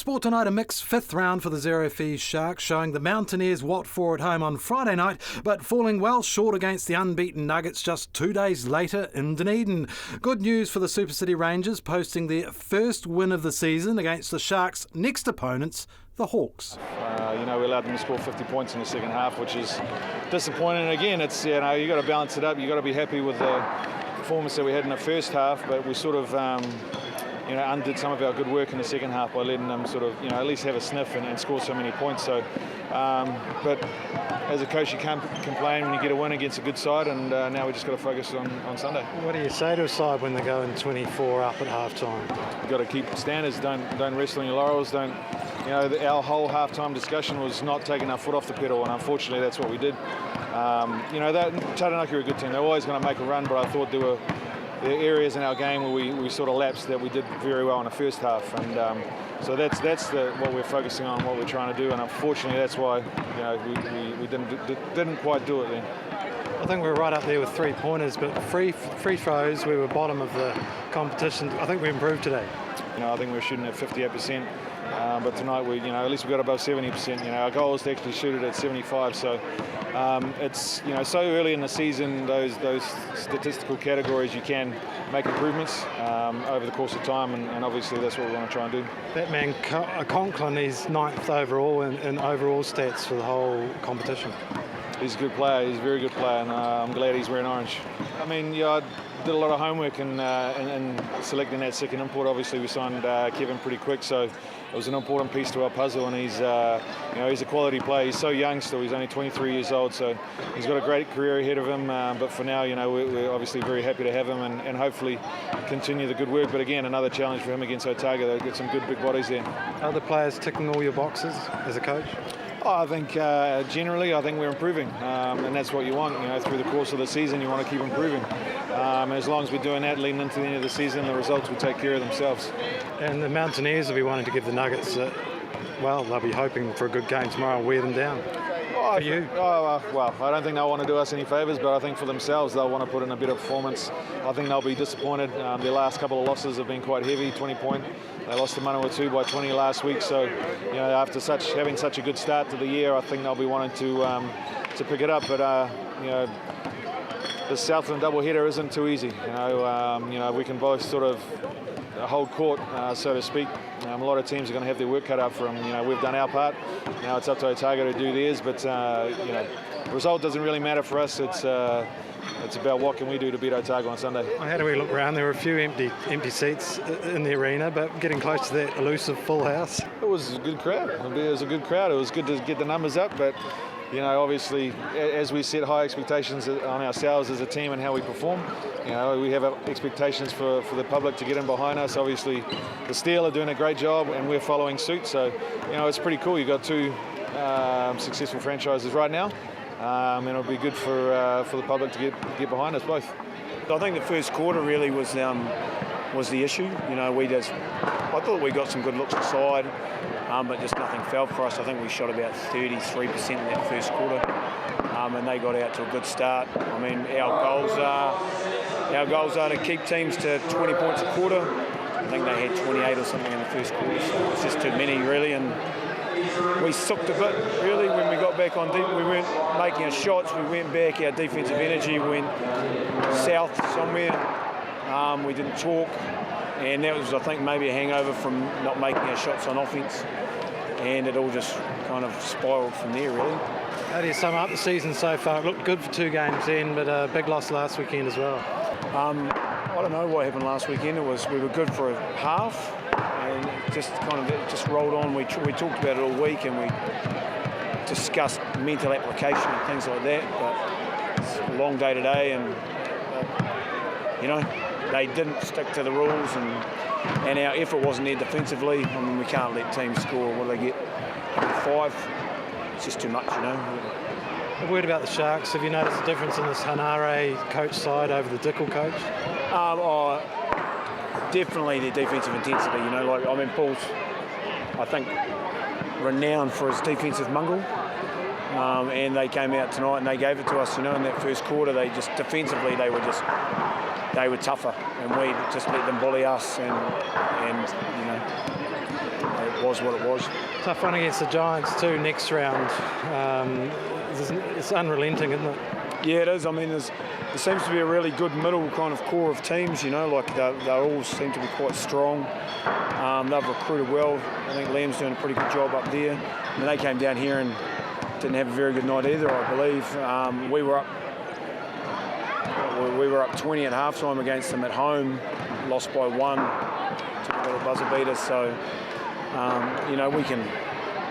Sport tonight, a mixed fifth round for the Zero Fees Sharks, showing the Mountaineers what for at home on Friday night, but falling well short against the unbeaten Nuggets just 2 days later in Dunedin. Good news for the Super City Rangers, posting their first win of the season against the Sharks' next opponents, the Hawks. We allowed them to score 50 points in the second half, which is disappointing. And again, it's you got to balance it up. You got to be happy with the performance that we had in the first half, but we sort of undid some of our good work in the second half by letting them sort of at least have a sniff and score so many points. So, but as a coach, you can't complain when you get a win against a good side, and now we just got to focus on Sunday. What do you say to a side when they're going 24 up at half time? You've got to keep standards. Don't rest on your laurels. Our whole half-time discussion was not taking our foot off the pedal, and unfortunately that's what we did. Taranaki are a good team. They're always going to make a run, but I thought there were areas in our game where we sort of lapsed that we did very well in the first half, and so that's what we're focusing on, what we're trying to do, and unfortunately that's why we didn't quite do it then. I think we were right up there with 3-pointers, but free throws, we were bottom of the competition. I think we improved today. I think we were shooting at 58%. But tonight at least we got above 70%. Our goal is to actually shoot it at 75. So it's so early in the season, those statistical categories you can make improvements over the course of time, and obviously that's what we want to try and do. That man Conklin is 9th overall in overall stats for the whole competition. He's a good player. He's a very good player, and I'm glad he's wearing orange. I did a lot of homework in selecting that second import. Obviously, we signed Kevin pretty quick, so it was an important piece to our puzzle. And he's a quality player. He's so young still. He's only 23 years old, so he's got a great career ahead of him. But for now, we're obviously very happy to have him and hopefully continue the good work. But again, another challenge for him against Otago. They've got some good big bodies there. Are the players ticking all your boxes as a coach? I think generally, I think we're improving, and that's what you want. Through the course of the season, you want to keep improving. As long as we're doing that leading into the end of the season, the results will take care of themselves. And the Mountaineers will be wanting to give the Nuggets, they'll be hoping for a good game tomorrow and wear them down. I don't think they'll want to do us any favours, but I think for themselves they'll want to put in a better performance. I think they'll be disappointed. Their last couple of losses have been quite heavy, 20-point. They lost to Manawatu by 20 last week, so after having such a good start to the year, I think they'll be wanting to pick it up. But the Southland doubleheader isn't too easy. We can both sort of hold court, so to speak. A lot of teams are going to have their work cut out for them. We've done our part. Now it's up to Otago to do theirs, but the result doesn't really matter for us. It's about what can we do to beat Otago on Sunday. How do we look around? There were a few empty seats in the arena, but getting close to that elusive full house. It was a good crowd. It was a good crowd. It was good to get the numbers up, but obviously, as we set high expectations on ourselves as a team and how we perform, we have expectations for the public to get in behind us. Obviously, the Steel are doing a great job, and we're following suit. So, it's pretty cool. You've got two successful franchises right now, and it'll be good for the public to get behind us both. I think the first quarter really was the issue. I thought we got some good looks inside. But just nothing fell for us. I think we shot about 33% in that first quarter, and they got out to a good start. Our goals are to keep teams to 20 points a quarter. I think they had 28 or something in the first quarter, so it's just too many really, and we sucked a bit really when we got back on deep. We weren't making our shots, we went back, our defensive energy went south somewhere. We didn't talk. And that was, I think, maybe a hangover from not making our shots on offence. And it all just kind of spiralled from there, really. How do you sum up the season so far? It looked good for 2 games in, but a big loss last weekend as well. I don't know what happened last weekend. We were good for a half, and it just rolled on. We talked about it all week, and we discussed mental application and things like that. But it's a long day today, and they didn't stick to the rules, and our effort wasn't there defensively. We can't let teams score. What do they get? 5? It's just too much, A word about the Sharks. Have you noticed a difference in this Hanare coach side over the Dickel coach? Definitely their defensive intensity. Paul's, I think, renowned for his defensive mongrel. And they came out tonight and they gave it to us, in that first quarter. They just, defensively, they were just they were tougher, and we just let them bully us, and it was what it was. Tough run against the Giants too next round. It's unrelenting, isn't it? Yeah, it is. I mean, there seems to be a really good middle kind of core of teams, like they all seem to be quite strong. They've recruited well. I think Liam's doing a pretty good job up there. I mean, they came down here and didn't have a very good night either, I believe. We were up 20 at half-time against them at home, lost by 1, took a little buzzer beater, so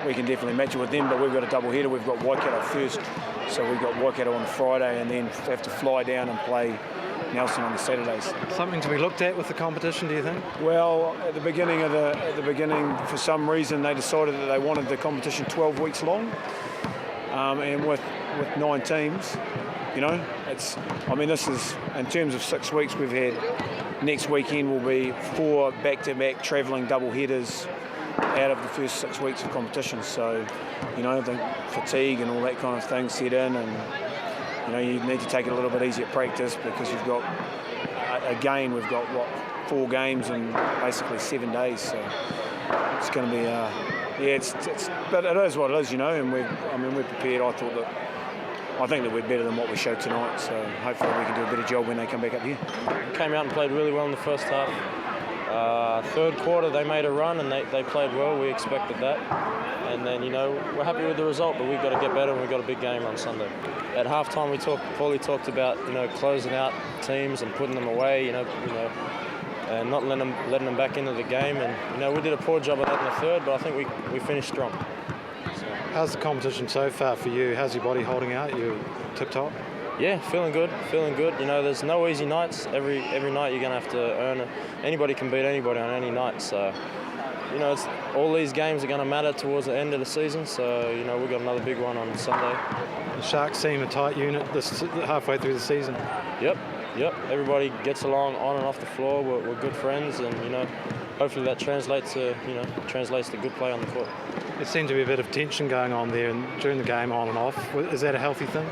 we can definitely match it with them, but we've got a double header. We've got Waikato first, so we've got Waikato on the Friday and then have to fly down and play Nelson on the Saturdays. Something to be looked at with the competition, do you think? Well, at the beginning, for some reason, they decided that they wanted the competition 12 weeks long, and with 9 teams, this is, in terms of 6 weeks, we've had, next weekend will be 4 back-to-back travelling double headers out of the first 6 weeks of competition. So, the fatigue and all that kind of thing set in, and you need to take it a little bit easier at practice, because you've got, again, we've got 4 games in basically 7 days. So it's going to be, but it is what it is, and we're prepared. I think that we're better than what we showed tonight, so hopefully we can do a better job when they come back up here. Came out and played really well in the first half. Third quarter they made a run and they played well. We expected that, and then we're happy with the result, but we've got to get better, and we've got a big game on Sunday. At halftime Paulie talked about closing out teams and putting them away, and not letting them back into the game, and we did a poor job of that in the third, but I think we finished strong. How's the competition so far for you? How's your body holding out? You tip-top? Yeah, feeling good. There's no easy nights. Every night you're going to have to earn it. Anybody can beat anybody on any night. So, it's, all these games are going to matter towards the end of the season. So, we've got another big one on Sunday. The Sharks seem a tight unit halfway through the season. Yep. Everybody gets along on and off the floor. We're good friends, and, hopefully that translates to good play on the court. There seemed to be a bit of tension going on there and during the game, on and off. Is that a healthy thing?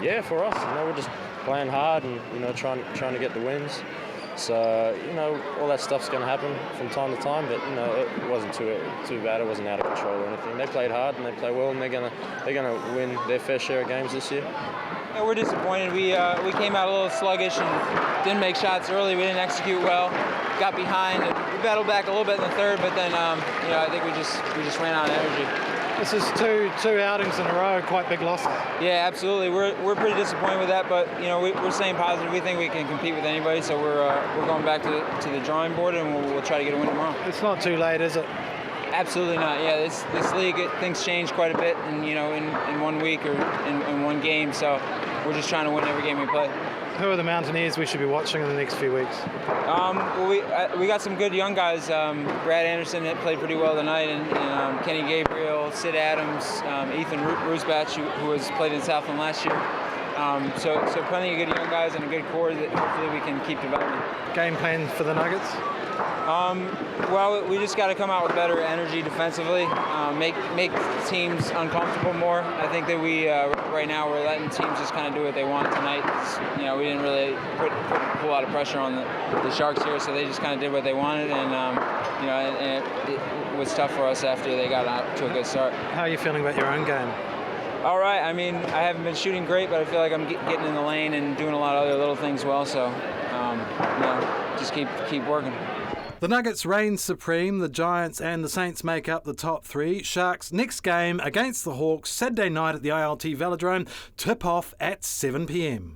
Yeah, for us, we're just playing hard and trying to get the wins. So all that stuff's going to happen from time to time, but it wasn't too bad. It wasn't out of control or anything. They played hard and they play well, and they're gonna win their fair share of games this year. Yeah, we're disappointed. We came out a little sluggish and didn't make shots early. We didn't execute well. Got behind. We battled back a little bit in the third, but then I think we just ran out of energy. This is two outings in a row, quite big losses. Yeah, absolutely. We're pretty disappointed with that, but we're staying positive. We think we can compete with anybody, so we're going back to the drawing board, and we'll try to get a win tomorrow. It's not too late, is it? Absolutely not. Yeah, this league, things change quite a bit, and in 1 week or in one game. So we're just trying to win every game we play. Who are the Mountaineers we should be watching in the next few weeks? We got some good young guys. Brad Anderson played pretty well tonight, and Kenny Gabriel, Sid Adams, Ethan Rusbach, who has played in Southland last year. So plenty of good young guys and a good core that hopefully we can keep developing. Game plan for the Nuggets? Well, we just got to come out with better energy defensively, make teams uncomfortable more. I think that we right now we're letting teams just kind of do what they want tonight. We didn't really put a lot of pressure on the Sharks here, so they just kind of did what they wanted, and it was tough for us after they got out to a good start. How are you feeling about your own game? All right. I mean, I haven't been shooting great, but I feel like I'm getting in the lane and doing a lot of other little things well. So, just keep working. The Nuggets reign supreme. The Giants and the Saints make up the top 3. Sharks' next game against the Hawks Saturday night at the ILT Velodrome. Tip off at 7 p.m.